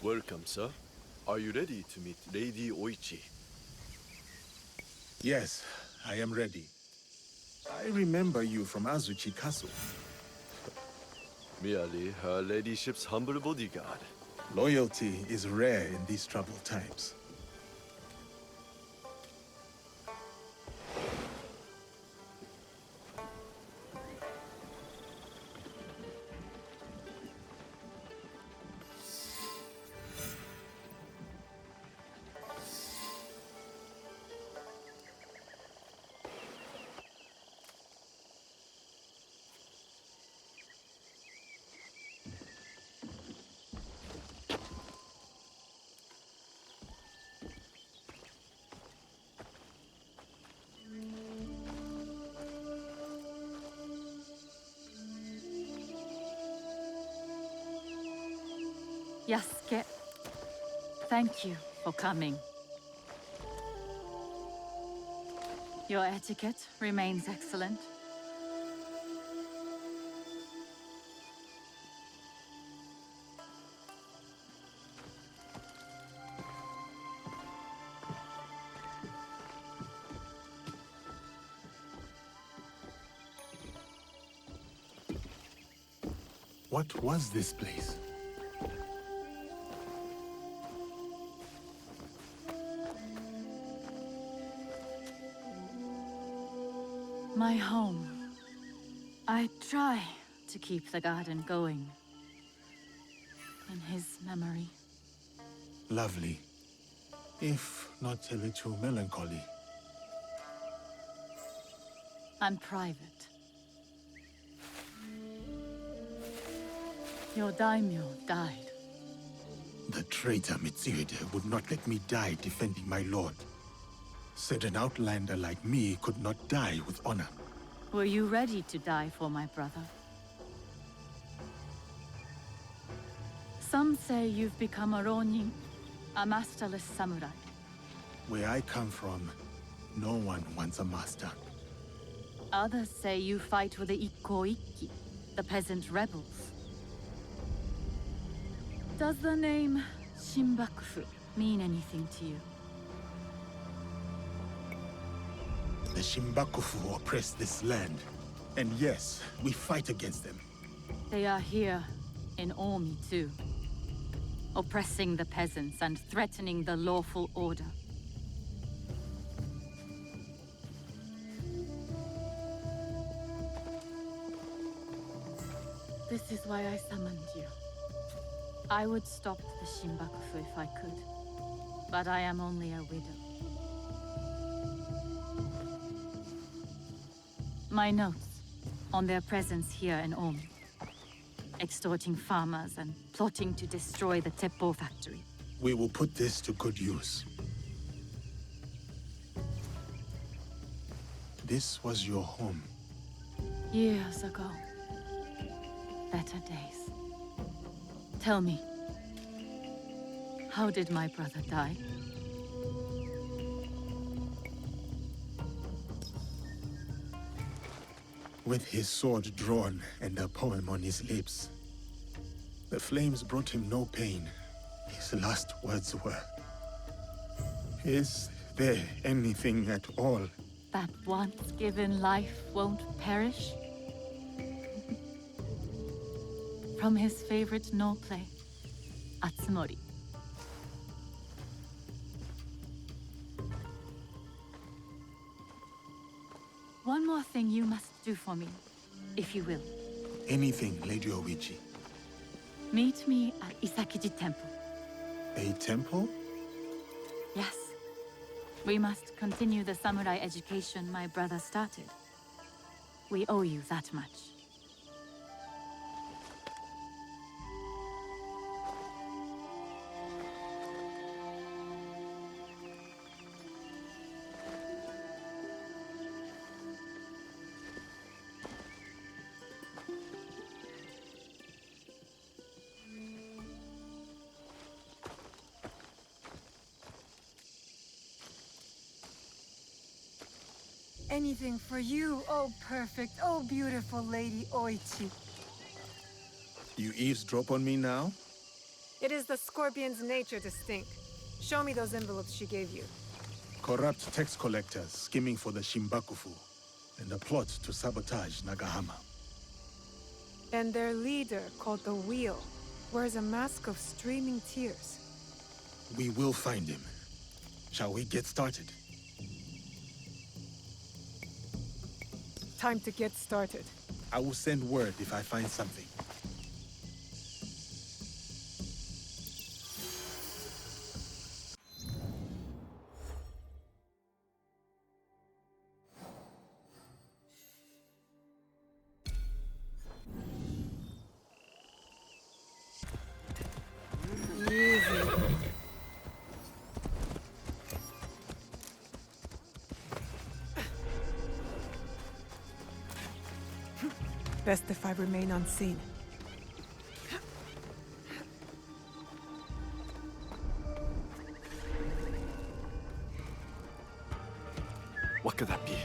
Welcome, sir. Are you ready to meet Lady Oichi? Yes, I am ready. I remember you from Azuchi Castle. Merely her ladyship's humble bodyguard. Loyalty is rare in these troubled times. Yasuke, thank you for coming. Your etiquette remains excellent. What was this place? My home. I try to keep the garden going. In his memory. Lovely. If not a little melancholy. And private. Your daimyo died. The traitor Mitsuhide would not let me die defending my lord. Said an outlander like me could not die with honor. Were you ready to die for my brother? Some say you've become a ronin, a masterless samurai. Where I come from, no one wants a master. Others say you fight with the Ikko-Ikki, the peasant rebels. Does the name Shinbakufu mean anything to you? The Shinbakufu oppress this land. And yes, we fight against them. They are here, in Omi too. Oppressing the peasants and threatening the lawful order. This is why I summoned you. I would stop the Shinbakufu if I could, but I am only a widow. My notes on their presence here in Omi. Extorting farmers and plotting to destroy the Teppo factory. We will put this to good use. This was your home. Years ago. Better days. Tell me, how did my brother die? With his sword drawn and a poem on his lips. The flames brought him no pain. His last words were, "Is there anything at all?" That once given life won't perish? From his favorite no play, Atsumori. One more thing you must do for me, if you will. Anything, Lady Oichi. Meet me at Isakiji Temple. A temple? Yes. We must continue the samurai education my brother started. We owe you that much. Anything for you, oh perfect, oh beautiful Lady Oichi. You eavesdrop on me now? It is the scorpion's nature to stink. Show me those envelopes she gave you. Corrupt tax collectors scheming for the Shinbakufu, and a plot to sabotage Nagahama. And their leader, called the Wheel, wears a mask of streaming tears. We will find him. Shall we get started? Time to get started. I will send word if I find something. Best if I remain unseen. What could that be?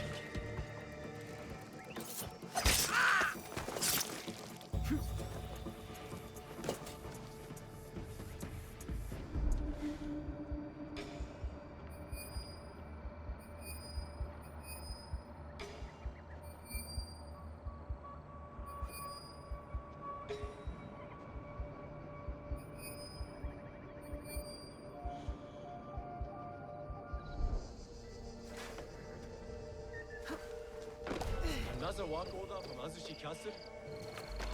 Another walk order from Azushi Castle?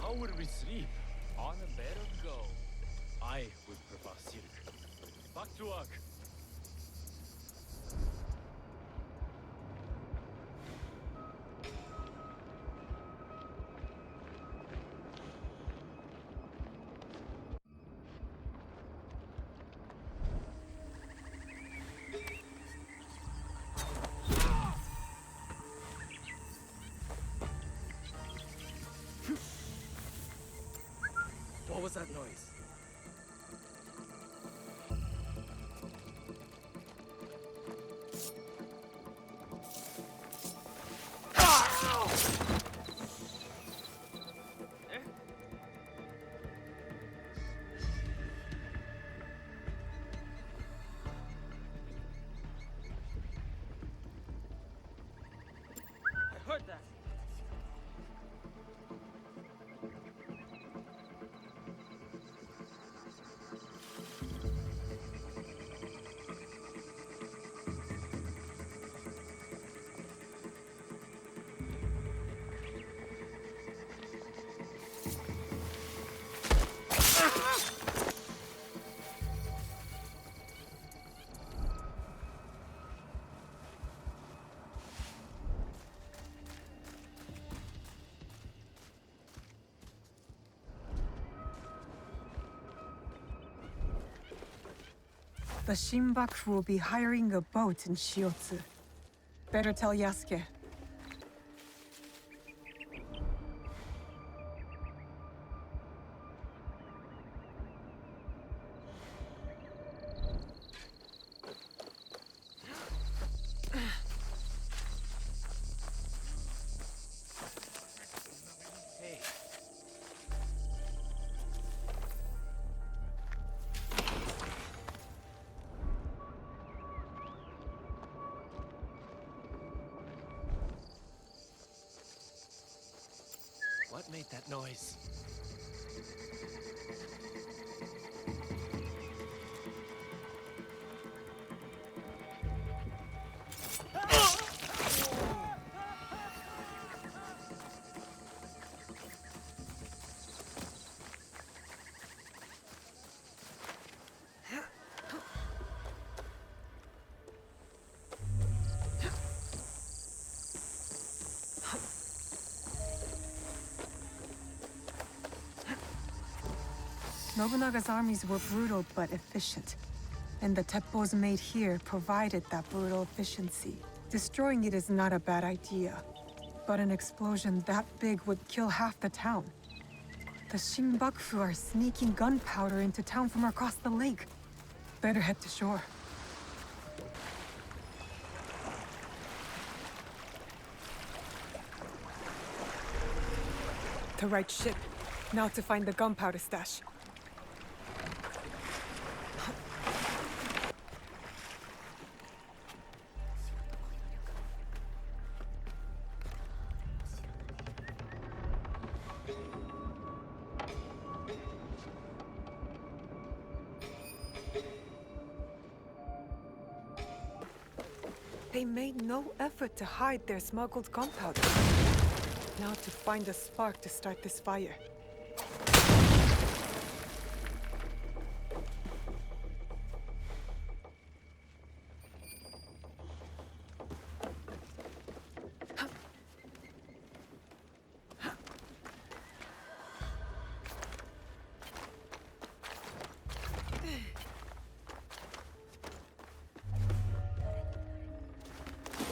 How would we sleep? On a bed of gold. I would prefer silk. Back to work. What was that noise? I heard that. The Shinbakufu will be hiring a boat in Shiotsu. Better tell Yasuke. Hey. What made that noise? Nobunaga's armies were brutal but efficient. And the teppos made here provided that brutal efficiency. Destroying it is not a bad idea. But an explosion that big would kill half the town. The Shinbakufu are sneaking gunpowder into town from across the lake. Better head to shore. The right ship. Now to find the gunpowder stash. They made no effort to hide their smuggled gunpowder. Now to find a spark to start this fire.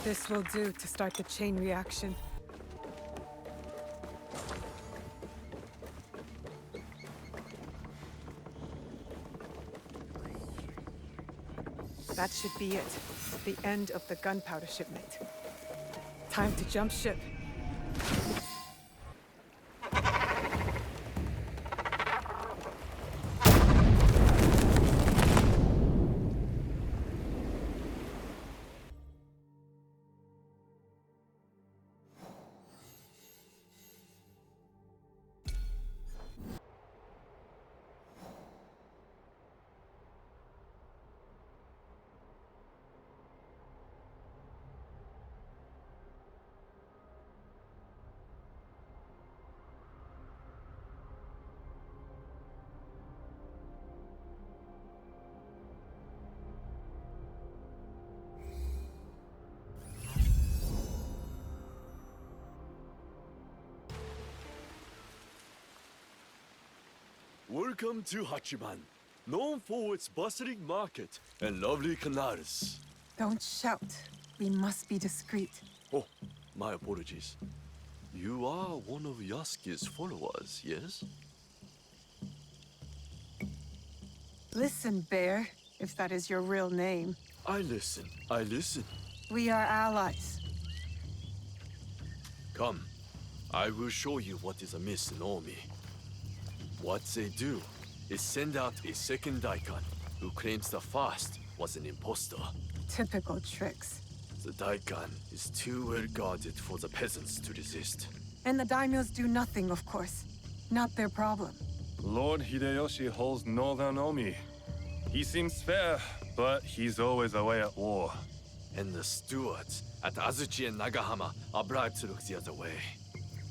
This will do to start the chain reaction. That should be it. The end of the gunpowder shipment. Time to jump ship. Welcome to Hachiman, known for its bustling market and lovely canals. Don't shout. We must be discreet. Oh, my apologies. You are one of Yasuke's followers, yes? Listen, Bear, if that is your real name. I listen, I listen. We are allies. Come, I will show you what is amiss in Omi. What they do is send out a second daikon who claims the first was an impostor. Typical tricks. The daikon is too well guarded for the peasants to resist. And the daimyos do nothing, of course. Not their problem. Lord Hideyoshi holds Northern Omi. He seems fair, but he's always away at war. And the stewards at Azuchi and Nagahama are bribed to look the other way.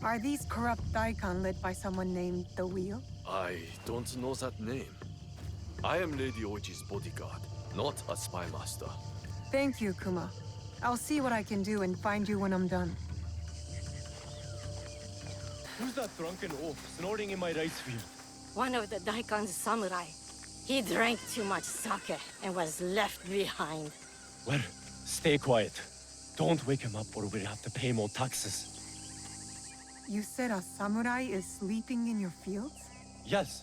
Are these corrupt daikon led by someone named the Wheel? I don't know that name. I am Lady Oichi's bodyguard, not a spy master. Thank you, Kuma. I'll see what I can do and find you when I'm done. Who's that drunken oaf snorting in my rice field? One of the daikon's samurai. He drank too much sake and was left behind. Well, stay quiet. Don't wake him up or we'll have to pay more taxes. You said a samurai is sleeping in your fields? Yes,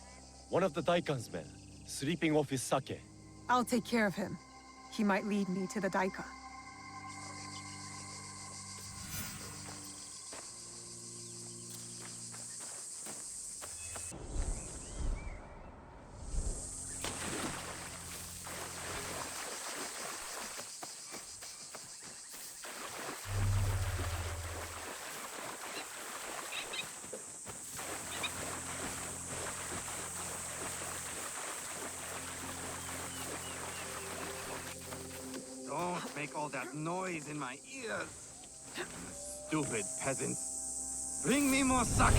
one of the daikon's men, sleeping off his sake. I'll take care of him. He might lead me to the daikon. Don't make all that noise in my ears. Stupid peasants. Bring me more sake.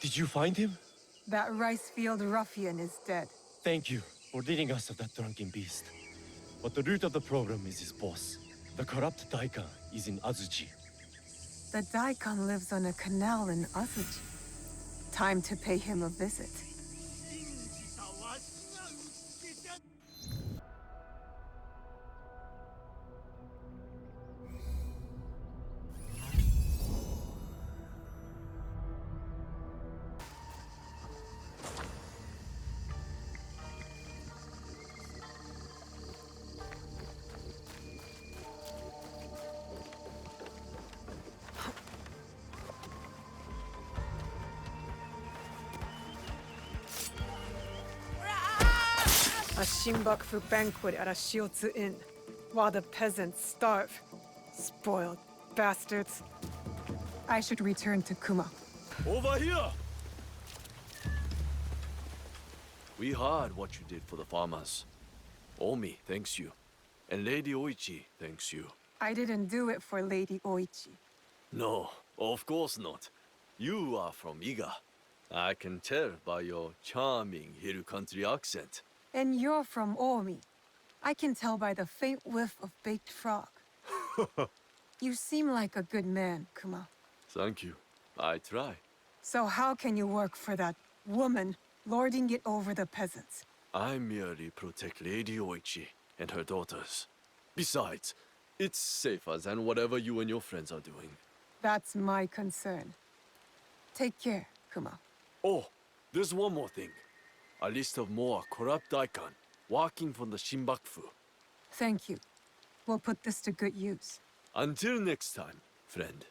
Did you find him? That rice field ruffian is dead. Thank you for leading us to that drunken beast. But the root of the problem is his boss. The corrupt daikon is in Azuchi. The daikon lives on a canal in Azuchi. Time to pay him a visit. Shinbakufu banquet at a Shiotsu inn, while the peasants starve. Spoiled bastards. I should return to Kuma. Over here! We heard what you did for the farmers. Omi thanks you. And Lady Oichi thanks you. I didn't do it for Lady Oichi. No, of course not. You are from Iga. I can tell by your charming hill country accent. And you're from Omi. I can tell by the faint whiff of baked frog. You seem like a good man, Kuma. Thank you. I try. So how can you work for that woman, lording it over the peasants? I merely protect Lady Oichi and her daughters. Besides, it's safer than whatever you and your friends are doing. That's my concern. Take care, Kuma. Oh, there's one more thing. A list of more corrupt daikon working for the Shinbakufu. Thank you. We'll put this to good use. Until next time, friend.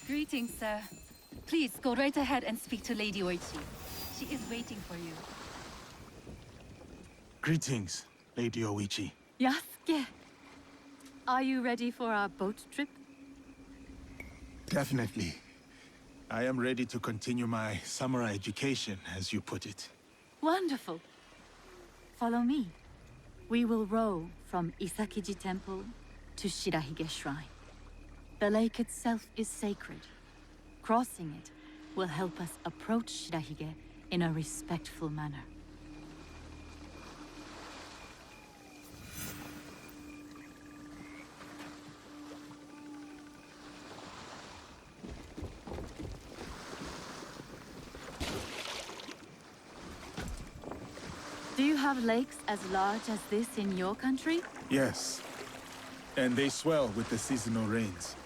Greetings, sir. Please go right ahead and speak to Lady Oichi. She is waiting for you. Greetings, Lady Oichi. Yasuke! Are you ready for our boat trip? Definitely. I am ready to continue my samurai education, as you put it. Wonderful. Follow me. We will row from Isakiji Temple to Shirahige Shrine. The lake itself is sacred. Crossing it will help us approach Shirahige in a respectful manner. Do you have lakes as large as this in your country? Yes. And they swell with the seasonal rains.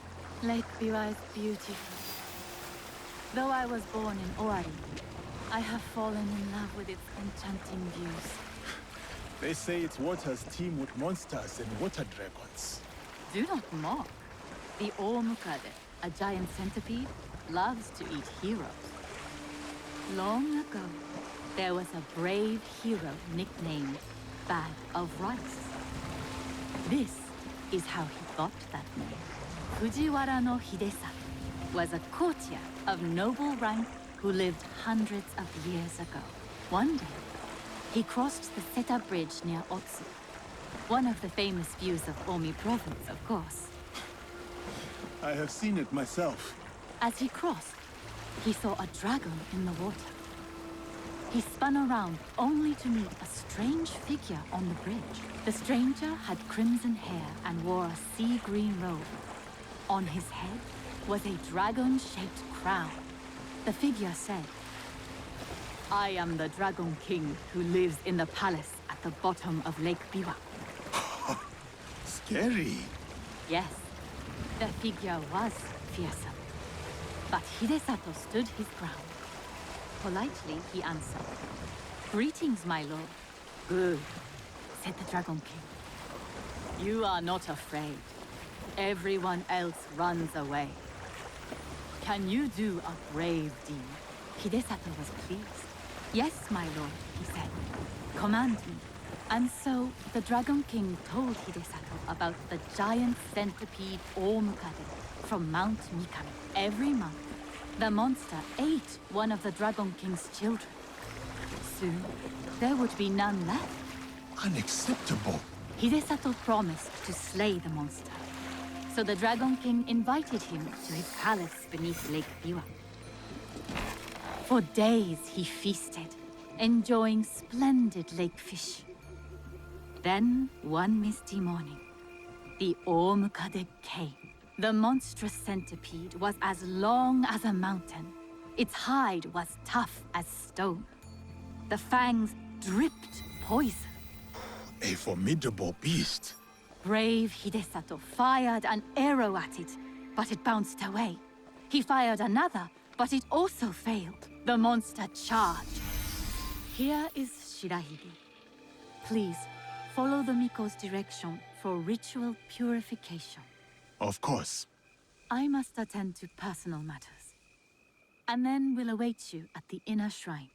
Lake Biwa is beautiful. Though I was born in Owari, I have fallen in love with its enchanting views. They say its waters teem with monsters and water dragons. Do not mock. The Omukade, a giant centipede, loves to eat heroes. Long ago, there was a brave hero nicknamed Bag of Rice. This is how he got that name. Fujiwara no Hidesato was a courtier of noble rank who lived hundreds of years ago. One day, he crossed the Seta Bridge near Otsu, one of the famous views of Omi province, of course. I have seen it myself. As he crossed, he saw a dragon in the water. He spun around only to meet a strange figure on the bridge. The stranger had crimson hair and wore a sea green robe. On his head was a dragon-shaped crown. The figure said, "I am the Dragon King who lives in the palace at the bottom of Lake Biwa." Scary. Yes, the figure was fearsome. But Hidesato stood his ground. Politely, he answered, "Greetings, my lord." "Good," said the Dragon King. "You are not afraid. Everyone else runs away. Can you do a brave deed?" Hidesato was pleased. "Yes, my lord," he said. "Command me." And so the Dragon King told Hidesato about the giant centipede Omukade from Mount Mikami. Every month, the monster ate one of the Dragon King's children. Soon, there would be none left. Unacceptable. Hidesato promised to slay the monster. So the Dragon King invited him to his palace beneath Lake Biwa. For days he feasted, enjoying splendid lake fish. Then, one misty morning, the Omukade came. The monstrous centipede was as long as a mountain. Its hide was tough as stone. The fangs dripped poison. A formidable beast. Brave Hidesato fired an arrow at it, but it bounced away. He fired another, but it also failed. The monster charged. Here is Shirahige. Please, follow the Miko's direction for ritual purification. Of course. I must attend to personal matters. And then we'll await you at the inner shrine.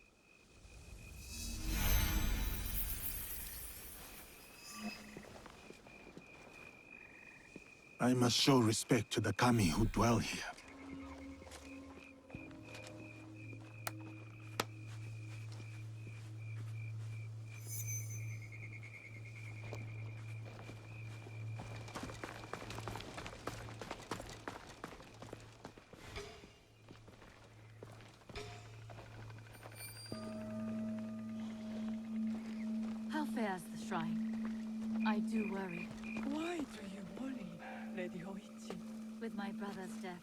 I must show respect to the kami who dwell here. How fares the shrine? I do worry. Why do you worry, Lady Oichi? With my brother's death,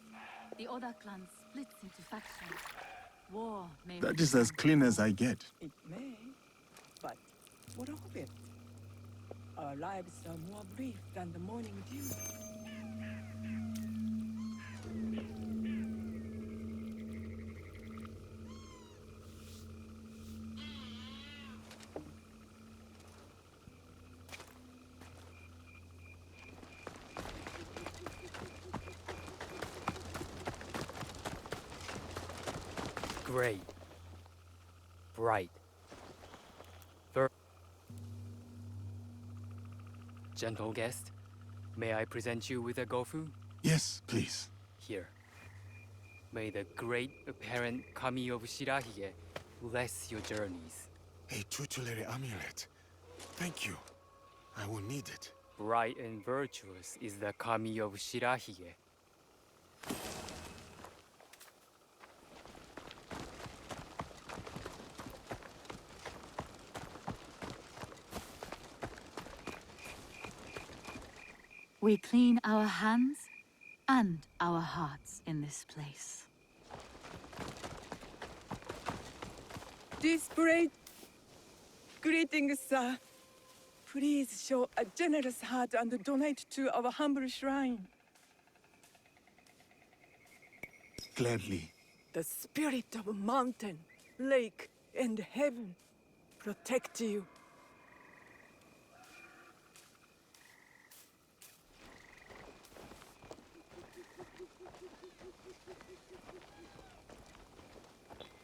the Oda clan splits into factions. War may That is as clean as I get. It may, but what of it? Our lives are more brief than the morning dew. Great. Bright. Gentle guest, may I present you with a gofu? Yes, please. Here. May the great apparent kami of Shirahige bless your journeys. A tutelary amulet. Thank you. I will need it. Bright and virtuous is the kami of Shirahige. We clean our hands and our hearts in this place. Disparate greetings, sir. Please show a generous heart and donate to our humble shrine. Gladly. The spirit of mountain, lake, and heaven protect you.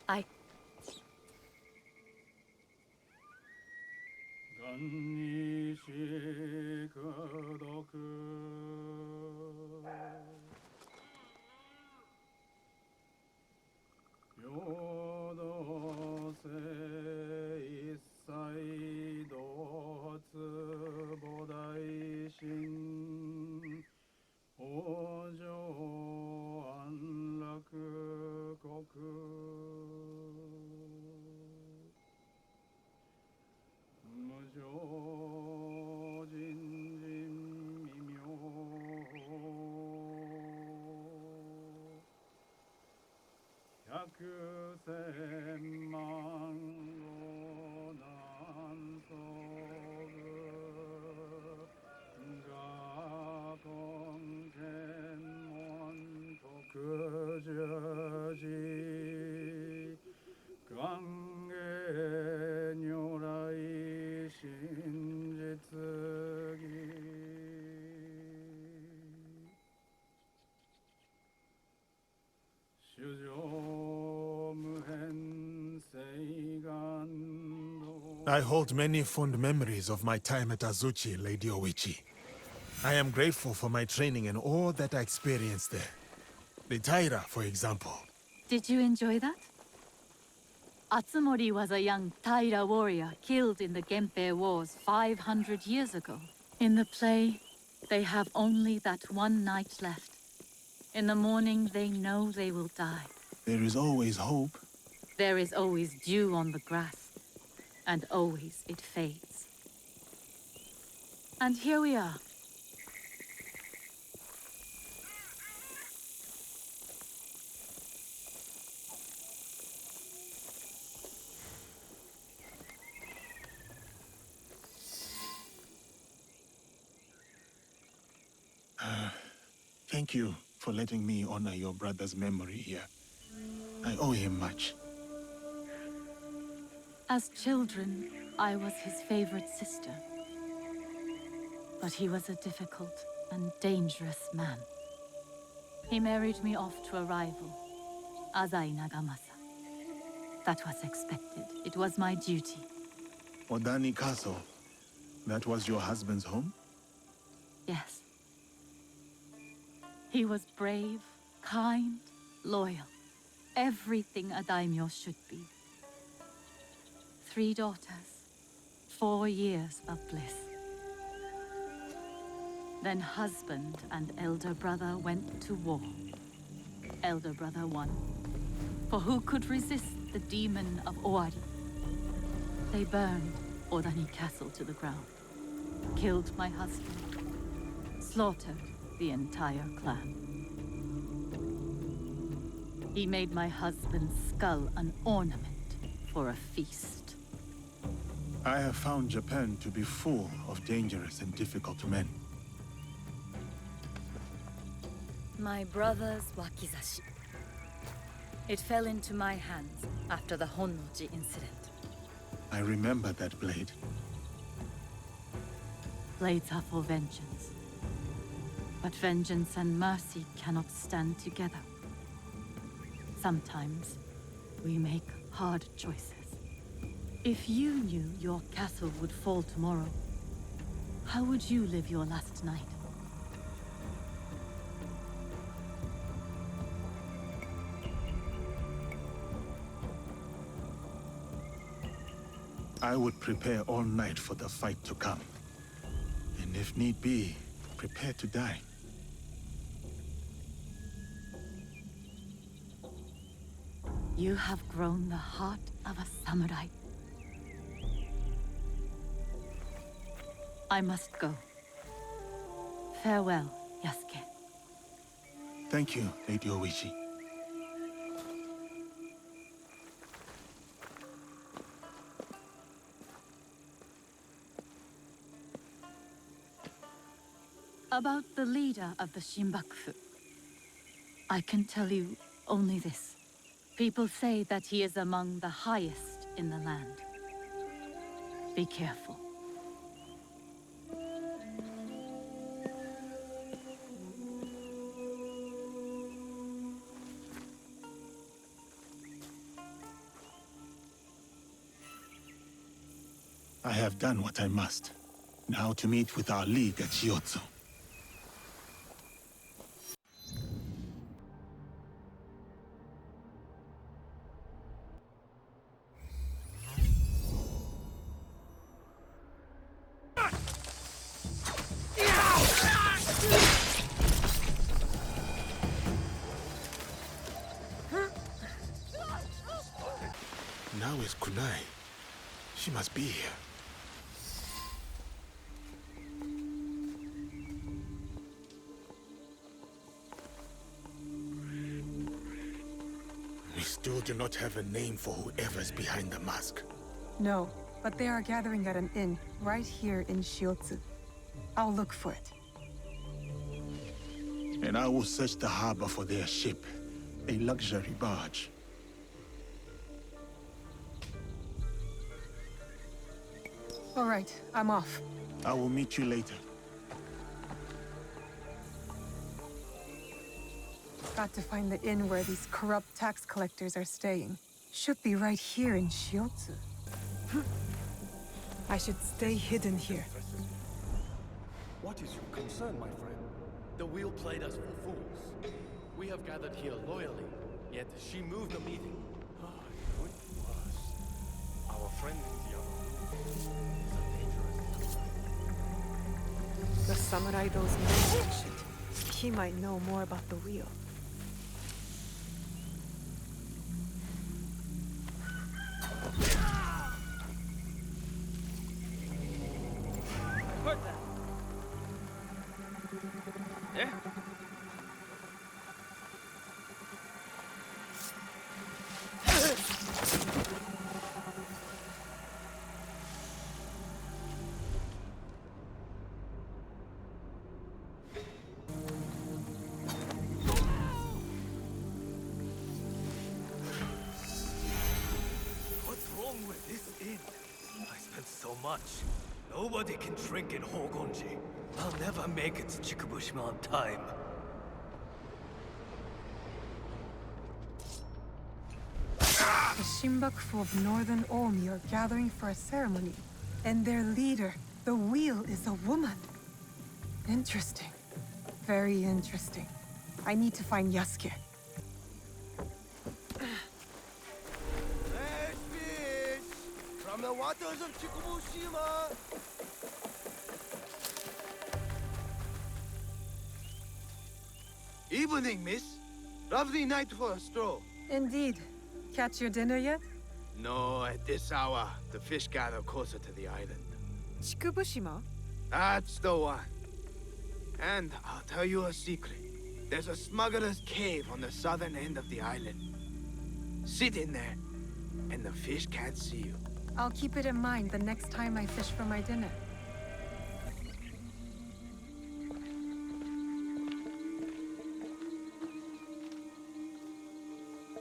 I... I hold many fond memories of my time at Azuchi, Lady Oichi. I am grateful for my training and all that I experienced there. The Taira, for example. Did you enjoy that? Atsumori was a young Taira warrior killed in the Genpei Wars 500 years ago. In the play, they have only that one night left. In the morning, they know they will die. There is always hope. There is always dew on the grass, and always it fades. And here we are. Thank you for letting me honor your brother's memory here. I owe him much. As children, I was his favorite sister. But he was a difficult and dangerous man. He married me off to a rival, Azai Nagamasa. That was expected. It was my duty. Odani Castle. That was your husband's home? Yes. He was brave, kind, loyal. Everything a daimyo should be. 3 daughters, 4 years of bliss. Then husband and elder brother went to war. Elder brother won. For who could resist the demon of Owari? They burned Odani Castle to the ground. Killed my husband. Slaughtered the entire clan. He made my husband's skull an ornament for a feast. I have found Japan to be full of dangerous and difficult men. My brother's wakizashi. It fell into my hands after the Honnoji incident. I remember that blade. Blades are for vengeance. But vengeance and mercy cannot stand together. Sometimes, we make hard choices. If you knew your castle would fall tomorrow, how would you live your last night? I would prepare all night for the fight to come. And if need be, prepare to die. You have grown the heart of a samurai. I must go. Farewell, Yasuke. Thank you, Lady Oichi. About the leader of the Shinbakufu, I can tell you only this. People say that he is among the highest in the land. Be careful. I have done what I must. Now to meet with our league at Shiotsu. Now is Kunai. She must be here. We still do not have a name for whoever's behind the mask. No, but they are gathering at an inn, right here in Shiotsu. I'll look for it. And I will search the harbor for their ship, a luxury barge. All right, I'm off. I will meet you later. Got to find the inn where these corrupt tax collectors are staying. Should be right here in Shiotsu. I should stay hidden here. What is your concern, my friend? The wheel played us for fools. We have gathered here loyally, yet she moved the meeting. Ah, it could be worse. Our friend Tiago is a dangerous samurai. The samurai those men mentioned. He might know more about the wheel. Heard that? Yeah? wrong with this inn? I spent so much. Nobody can drink in Hogonji. I'll never make it to Chikubushima on time. The Shinbakufu of Northern Omi are gathering for a ceremony, and their leader, the wheel, is a woman. Interesting. Very interesting. I need to find Yasuke. Fresh fish from the waters of Chikubushima. Evening, miss. Lovely night for a stroll. Indeed. Catch your dinner yet? No, at this hour, the fish gather closer to the island. Chikubushima? That's the one. And I'll tell you a secret. There's a smuggler's cave on the southern end of the island. Sit in there, and the fish can't see you. I'll keep it in mind the next time I fish for my dinner.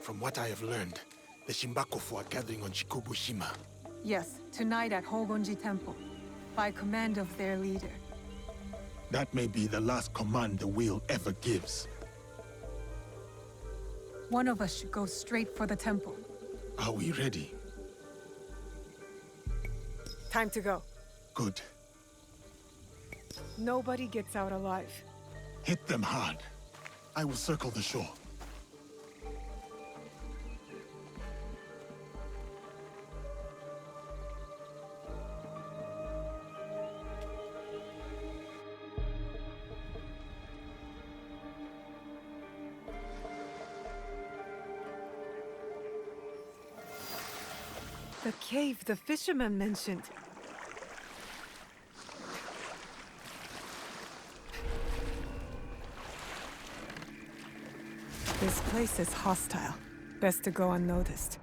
From what I have learned, the Shinbakufu are gathering on Chikubushima. Yes, tonight at Hogonji Temple, by command of their leader. That may be the last command the wheel ever gives. One of us should go straight for the temple. Are we ready? Time to go. Good. Nobody gets out alive. Hit them hard. I will circle the shore. The cave the fisherman mentioned. This place is hostile. Best to go unnoticed.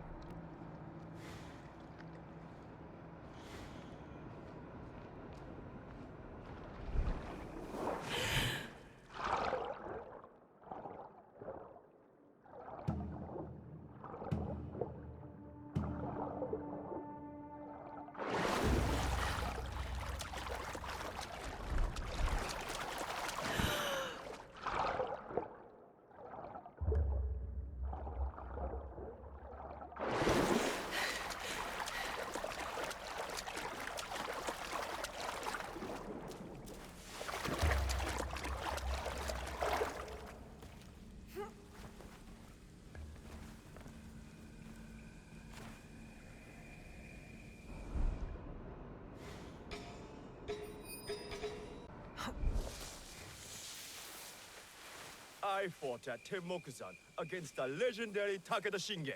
I fought at Tenmoku-san against the legendary Takeda Shinge.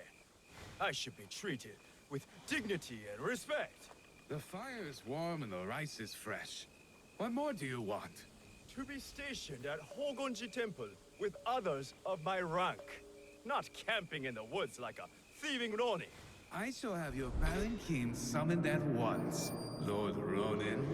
I should be treated with dignity and respect. The fire is warm and the rice is fresh. What more do you want? To be stationed at Hogonji Temple with others of my rank. Not camping in the woods like a thieving Ronin. I shall have your palanquin summoned at once, Lord Ronin.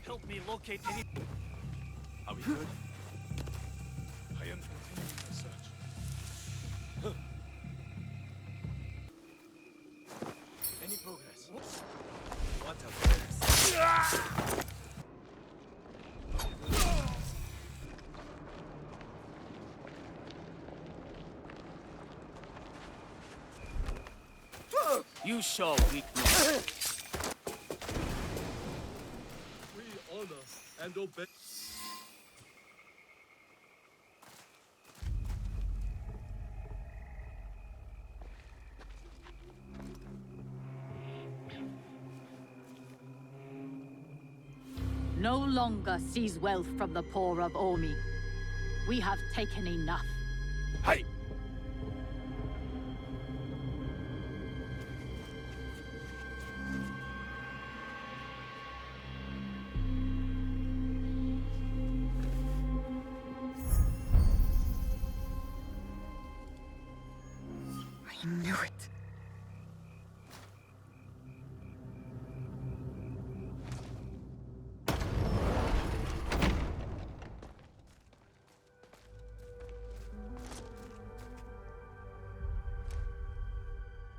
Help me locate any... Are we good? I am continuing my search. Any progress? What a mess. You show weakness. We honor and obey. No longer seize wealth from the poor of Omi. We have taken enough. Hey! I knew it.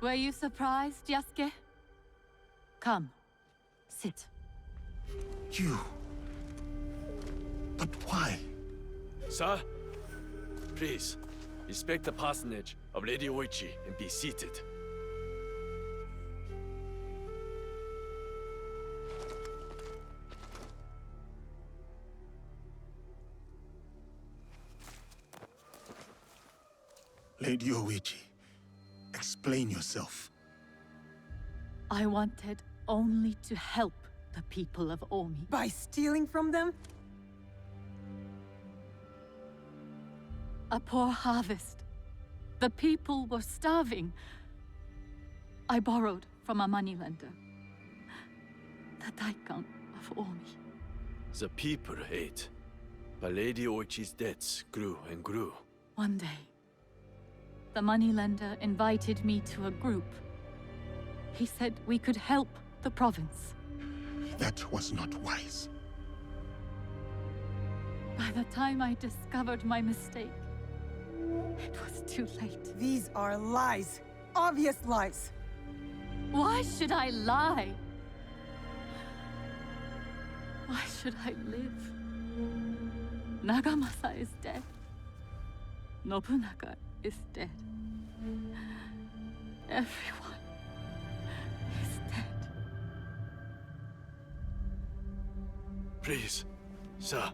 Were you surprised, Yasuke? Come, sit. You. But why? Sir, please, respect the parsonage of Lady Oichi and be seated. Lady Oichi, explain yourself. I wanted only to help the people of Omi. By stealing from them? A poor harvest. The people were starving. I borrowed from a moneylender. The Daikon of Omi. The people ate, but Lady Oichi's debts grew and grew. One day, the moneylender invited me to a group. He said we could help the province. That was not wise. By the time I discovered my mistake, it was too late. These are lies. Obvious lies. Why should I lie? Why should I live? Nagamasa is dead. Nobunaga is dead. Everyone is dead. Please, sir.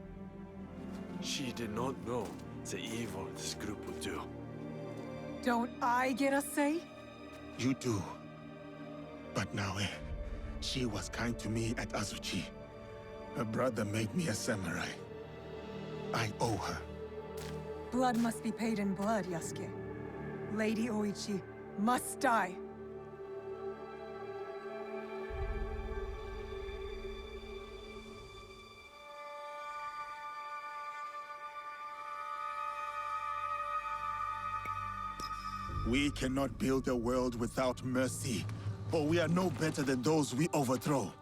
She did not know the evil this group would do. Don't I get a say? You do. But now, she was kind to me at Azuchi. Her brother made me a samurai. I owe her. Blood must be paid in blood, Yasuke. Lady Oichi must die. We cannot build a world without mercy, or we are no better than those we overthrow.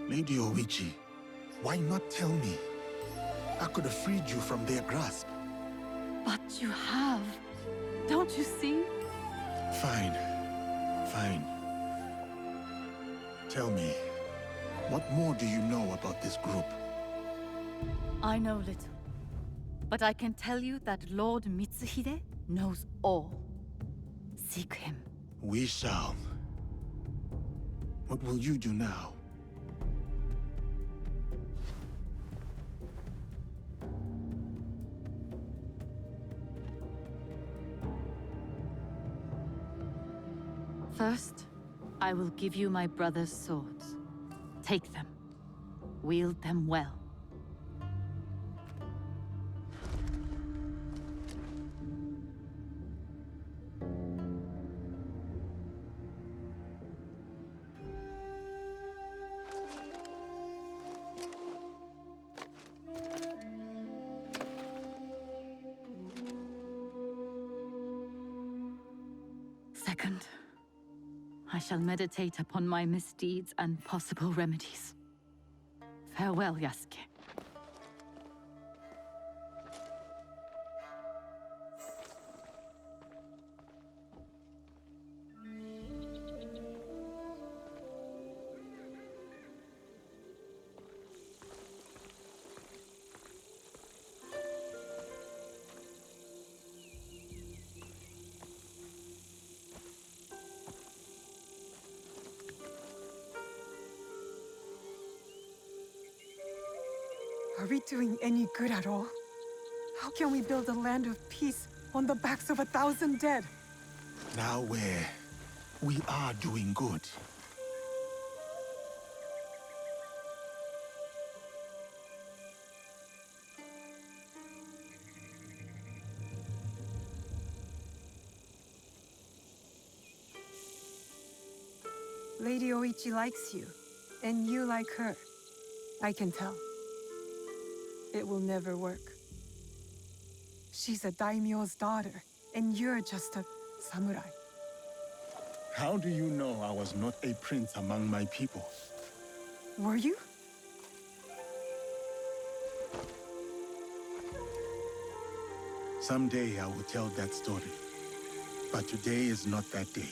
Lady Oichi, why not tell me? I could have freed you from their grasp. But you have. Don't you see? Fine. Fine. Tell me, what more do you know about this group? I know little. But I can tell you that Lord Mitsuhide knows all. Seek him. We shall. What will you do now? First, I will give you my brother's swords. Take them. Wield them well. Second, I shall meditate upon my misdeeds and possible remedies. Farewell, Yasuke. Are we doing any good at all? How can we build a land of peace on the backs of 1,000 dead? Now we are doing good. Lady Oichi likes you, and you like her. I can tell. It will never work. She's a daimyo's daughter, and you're just a samurai. How do you know I was not a prince among my people? Were you? Someday I will tell that story. But today is not that day.